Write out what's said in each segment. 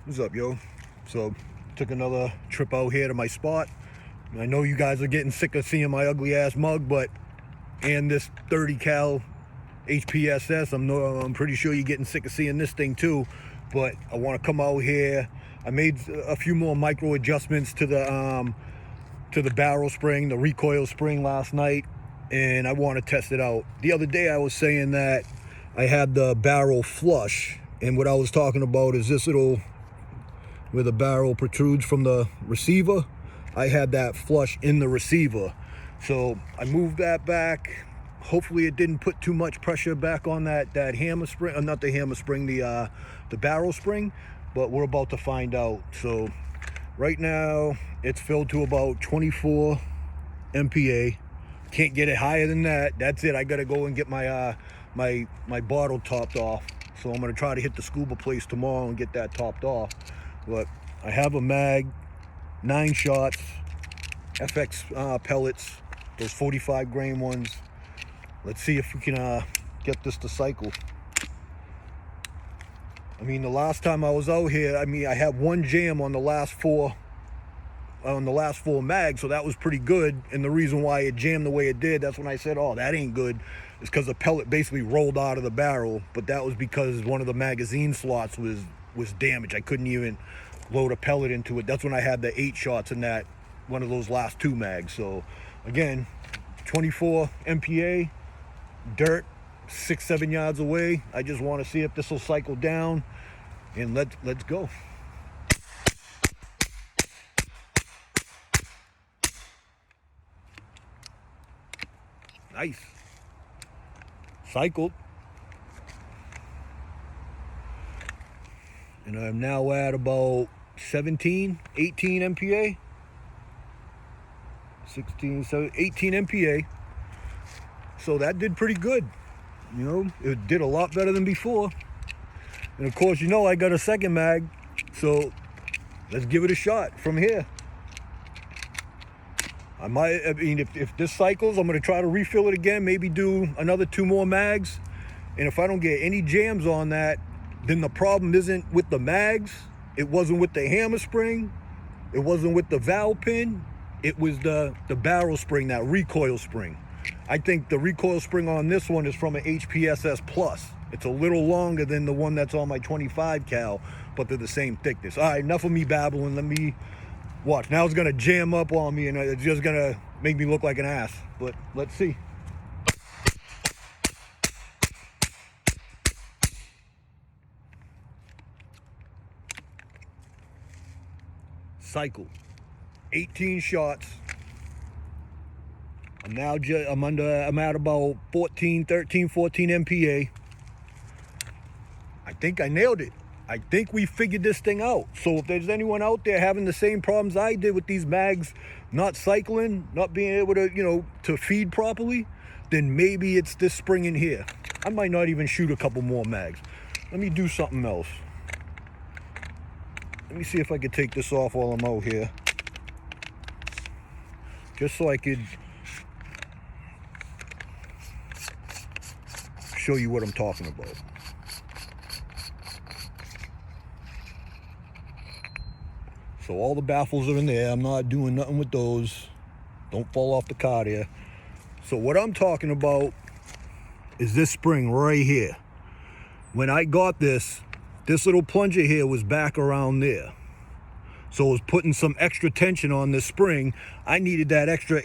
What's up, yo? So, took another trip out here to my spot. I know you guys are getting sick of seeing my ugly ass mug, and this 30 cal HPSS, I'm pretty sure you're getting sick of seeing this thing too. But I want to come out here. I made a few more micro adjustments to the barrel spring, the recoil spring last night, and I want to test it out. The other day I was saying that I had the barrel flush, and what I was talking about is this little, where the barrel protrudes from the receiver, I had that flush in the receiver. So I moved that back. Hopefully it didn't put too much pressure back on that hammer spring, not the hammer spring, the barrel spring, but we're about to find out. So right now it's filled to about 24 MPa. Can't get it higher than that. That's it. I gotta go and get my my bottle topped off. So I'm gonna try to hit the scuba place tomorrow and get that topped off. But I have a mag, 9 shots, FX pellets, those 45 grain ones. Let's see if we can get this to cycle. I mean, the last time I was out here, I had one jam on the last four mags, so that was pretty good. And the reason why it jammed the way it did, that's when I said, oh, that ain't good, is because the pellet basically rolled out of the barrel. But that was because one of the magazine slots was damaged. I couldn't even load a pellet into it. That's when I had the 8 shots in that one of those last 2 mags. So again, 24 MPa, dirt, 6-7 yards away. I just want to see if this will cycle down, and let's go. Nice. Cycled. And I'm now at about 17, 18 MPa. 16, so 18 MPa. So that did pretty good. You know, it did a lot better than before. And of course, you know, I got a second mag. So let's give it a shot from here. I mean, if this cycles, I'm going to try to refill it again, maybe do another 2 more mags. And if I don't get any jams on that, then the problem isn't with the mags. It wasn't with the hammer spring. It wasn't with the valve pin. It was the barrel spring, that recoil spring. I think the recoil spring on this one is from an HPSS Plus. It's a little longer than the one that's on my 25 cal, but they're the same thickness. All right, enough of me babbling. Let me watch. Now it's gonna jam up on me and it's just gonna make me look like an ass, but let's see. Cycle, 18 shots. I'm at about 13, 14 MPa. I think I nailed it. I think we figured this thing out. So if there's anyone out there having the same problems I did with these mags not cycling, not being able to, to feed properly, then maybe it's this spring in here. I might not even shoot a couple more mags. Let me do something else. Let me see if I could take this off while I'm out here. Just so I could show you what I'm talking about. So all the baffles are in there. I'm not doing nothing with those. Don't fall off the car there. So what I'm talking about is this spring right here. When I got this little plunger here was back around there. So it was putting some extra tension on this spring. I needed that extra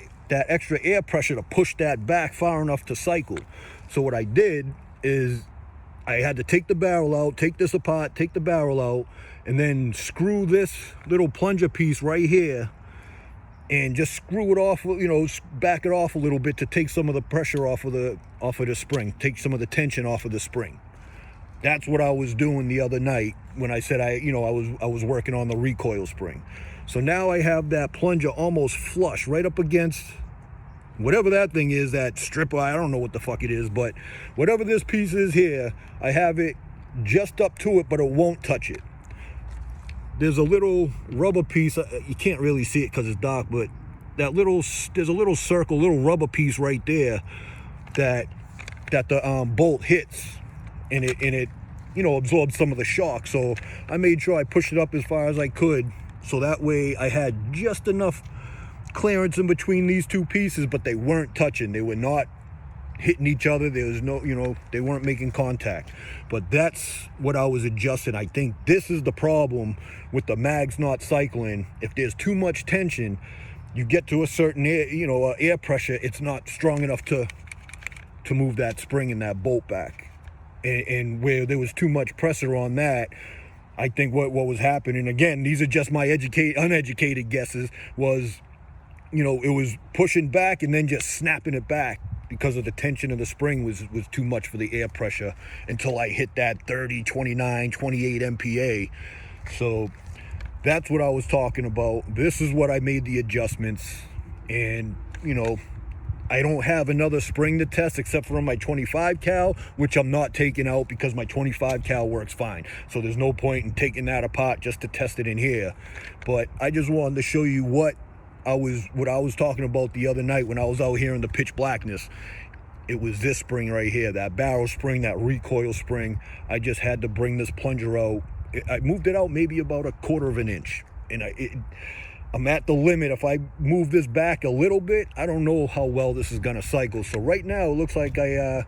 air pressure to push that back far enough to cycle. So what I did is I had to take the barrel out, take this apart, take the barrel out, and then screw this little plunger piece right here and just screw it off, back it off a little bit to take some of the pressure off of the spring, take some of the tension off of the spring. That's what I was doing the other night when I said I was working on the recoil spring. So now I have that plunger almost flush right up against whatever that thing is, that stripper. I don't know what the fuck it is, but whatever this piece is here, I have it just up to it, but it won't touch it. There's a little rubber piece. You can't really see it because it's dark, but there's a little circle, little rubber piece right there that the bolt hits, and it absorb some of the shock. So I made sure I pushed it up as far as I could, so that way I had just enough clearance in between these two pieces, but they weren't touching. They were not hitting each other. There was no, they weren't making contact. But that's what I was adjusting. I think this is the problem with the mags not cycling. If there's too much tension, you get to a certain air pressure, it's not strong enough to move that spring and that bolt back. And where there was too much pressure on that, I think what was happening, again, these are just my uneducated guesses, was, it was pushing back and then just snapping it back because of the tension of the spring was too much for the air pressure until I hit that 30, 29, 28 MPa. So that's what I was talking about. This is what I made the adjustments. And, I don't have another spring to test except for my 25 cal, which I'm not taking out because my 25 cal works fine. So there's no point in taking that apart just to test it in here. But I just wanted to show you what I was talking about the other night when I was out here in the pitch blackness. It was this spring right here, that barrel spring, that recoil spring. I just had to bring this plunger out. I moved it out maybe about 1/4 of an inch, and I'm at the limit. If I move this back a little bit, I don't know how well this is gonna cycle. So right now it looks like I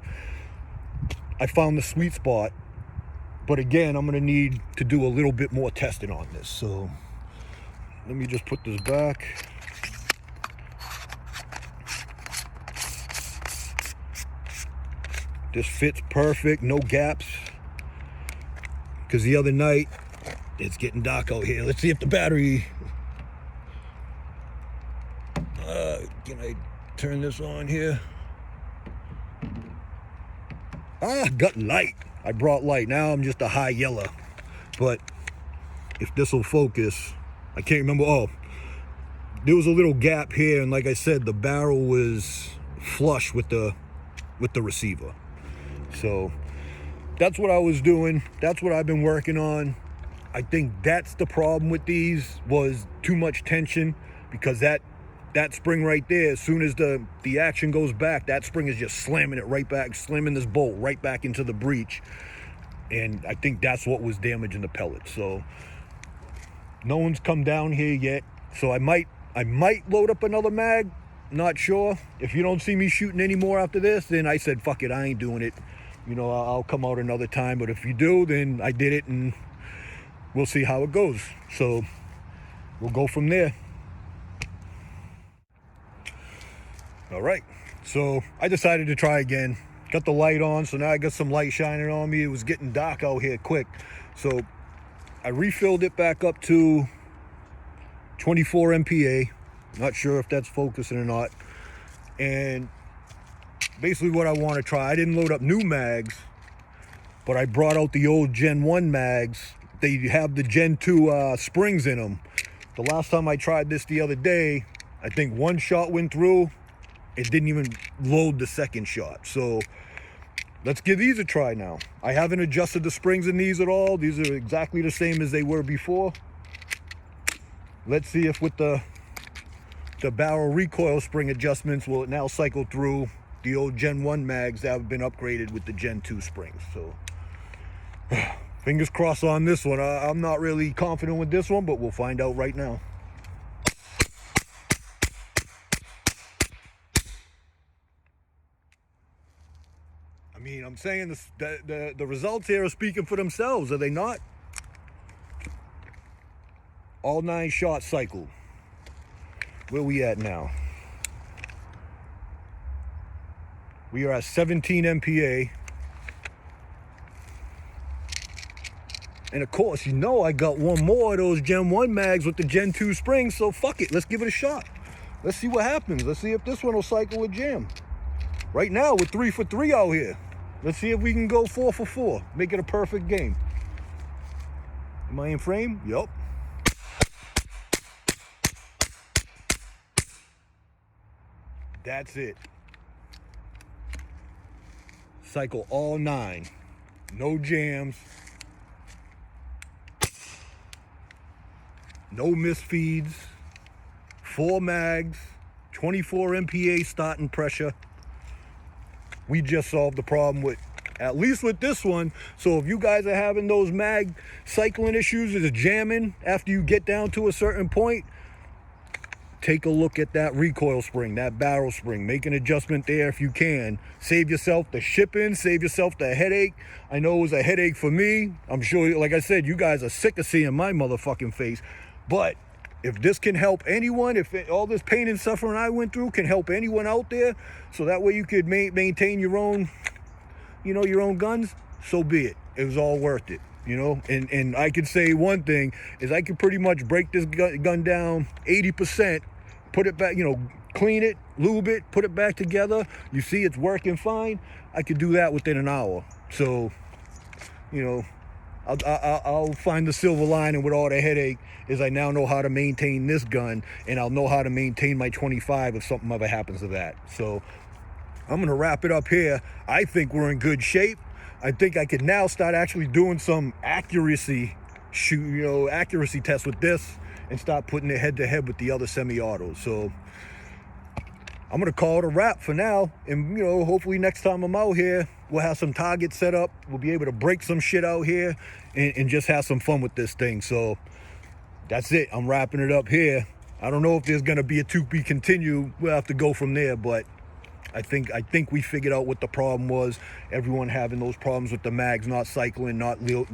found the sweet spot, but again, I'm gonna need to do a little bit more testing on this. So let me just put this back. This fits perfect, no gaps. Because the other night, it's getting dark out here. Let's see if the battery, can I turn this on here? Got light. I brought light. Now I'm just a high yellow. But if this will focus, I can't remember. Oh, there was a little gap here, and like I said, the barrel was flush with the receiver. So that's what I was doing. That's what I've been working on. I think that's the problem with these, was too much tension, because that spring right there, as soon as the action goes back, that spring is just slamming it right back, slamming this bolt right back into the breech. And I think that's what was damaging the pellet. So no one's come down here yet. So I might load up another mag. Not sure. If you don't see me shooting anymore after this, then I said, fuck it, I ain't doing it. I'll come out another time. But if you do, then I did it, and we'll see how it goes. So we'll go from there. All right. So I decided to try again. Got the light on, so now I got some light shining on me. It was getting dark out here quick. So I refilled it back up to 24 MPa. Not sure if that's focusing or not. And basically what I want to try, I didn't load up new mags, but I brought out the old Gen 1 mags. They have the Gen 2 springs in them. The last time I tried this the other day, I think one shot went through. It didn't even load the second shot. So let's give these a try now. I haven't adjusted the springs in these at all. These are exactly the same as they were before. Let's see if with the barrel recoil spring adjustments, will it now cycle through the old Gen 1 mags that have been upgraded with the Gen 2 springs. So fingers crossed on this one. I'm not really confident with this one, but we'll find out right now. I mean, I'm saying this, the results here are speaking for themselves, are they not? All 9 shots cycled. Where we at now? We are at 17 MPa. And of course, I got one more of those Gen 1 mags with the Gen 2 springs, so fuck it, let's give it a shot. Let's see what happens. Let's see if this one will cycle with jam. Right now, we're 3 for 3 out here. Let's see if we can go 4 for 4. Make it a perfect game. Am I in frame? Yup. That's it. Cycle all 9. No jams. No misfeeds. 4 mags. 24 MPa starting pressure. We just solved the problem with at least with this one. So if you guys are having those mag cycling issues, it's jamming after you get down to a certain point, take a look at that recoil spring, that barrel spring. Make an adjustment there if you can. Save yourself the shipping, save yourself the headache. I know it was a headache for me. I'm sure, like I said, you guys are sick of seeing my motherfucking face. But if this can help anyone, if all this pain and suffering I went through can help anyone out there, so that way you could maintain your own, you know, your own guns, so be it. It was all worth it. You know, and I could say one thing is I could pretty much break this gun down 80%, put it back, you know, clean it, lube it, put it back together. You see it's working fine. I could do that within an hour. So, you know, I'll find the silver lining with all the headache is I now know how to maintain this gun, and I'll know how to maintain my 25 if something ever happens to that. So I'm going to wrap it up here. I think we're in good shape. I think I could now start actually doing some accuracy accuracy tests with this and start putting it head to head with the other semi-autos. So I'm gonna call it a wrap for now, and you know, hopefully next time I'm out here, we'll have some targets set up. We'll be able to break some shit out here and just have some fun with this thing. So that's it. I'm wrapping it up here. I don't know if there's gonna be a to be continued. We'll have to go from there, but I think we figured out what the problem was. Everyone having those problems with the mags not cycling, not you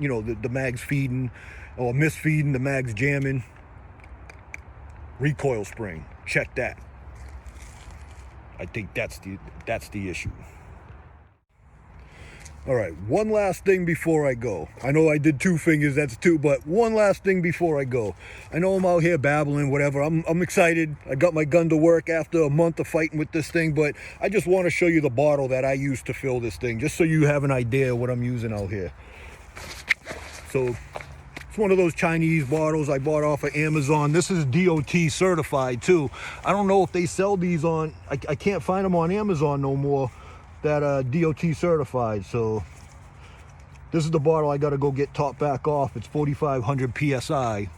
know, the mags feeding or misfeeding, the mags jamming. Recoil spring, check that. I think that's the issue. All right, one last thing before I go. I know I did two fingers, that's two, but one last thing before I go. I know I'm out here babbling, whatever. I'm excited. I got my gun to work after a month of fighting with this thing, but I just want to show you the bottle that I used to fill this thing, just so you have an idea of what I'm using out here. So it's one of those Chinese bottles I bought off of Amazon. This is DOT certified too. I don't know if they sell these on, I can't find them on Amazon no more, that DOT certified. So this is the bottle I got to go get topped back off. It's 4,500 PSI.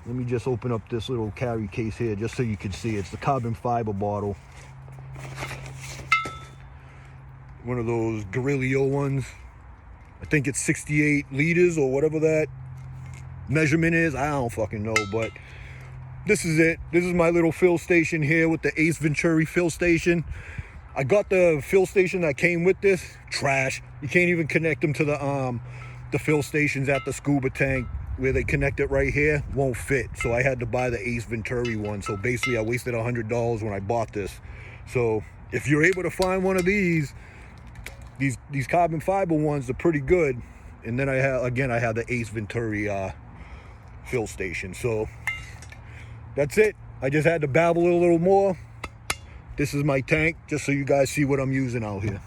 Let me just open up this little carry case here just so you can see. It's the carbon fiber bottle. One of those Guerrilla ones. I think it's 68 liters or whatever that measurement is. I don't fucking know, but this is it. This is my little fill station here with the Ace Venturi fill station. I got the fill station that came with this. Trash. You can't even connect them to the fill stations at the scuba tank where they connect it right here. Won't fit. So I had to buy the Ace Venturi one. So basically I wasted $100 when I bought this. So if you're able to find one of these carbon fiber ones are pretty good. And then I have the Ace Venturi fill station. So that's it. I just had to babble a little more. This is my tank, just so you guys see what I'm using out here.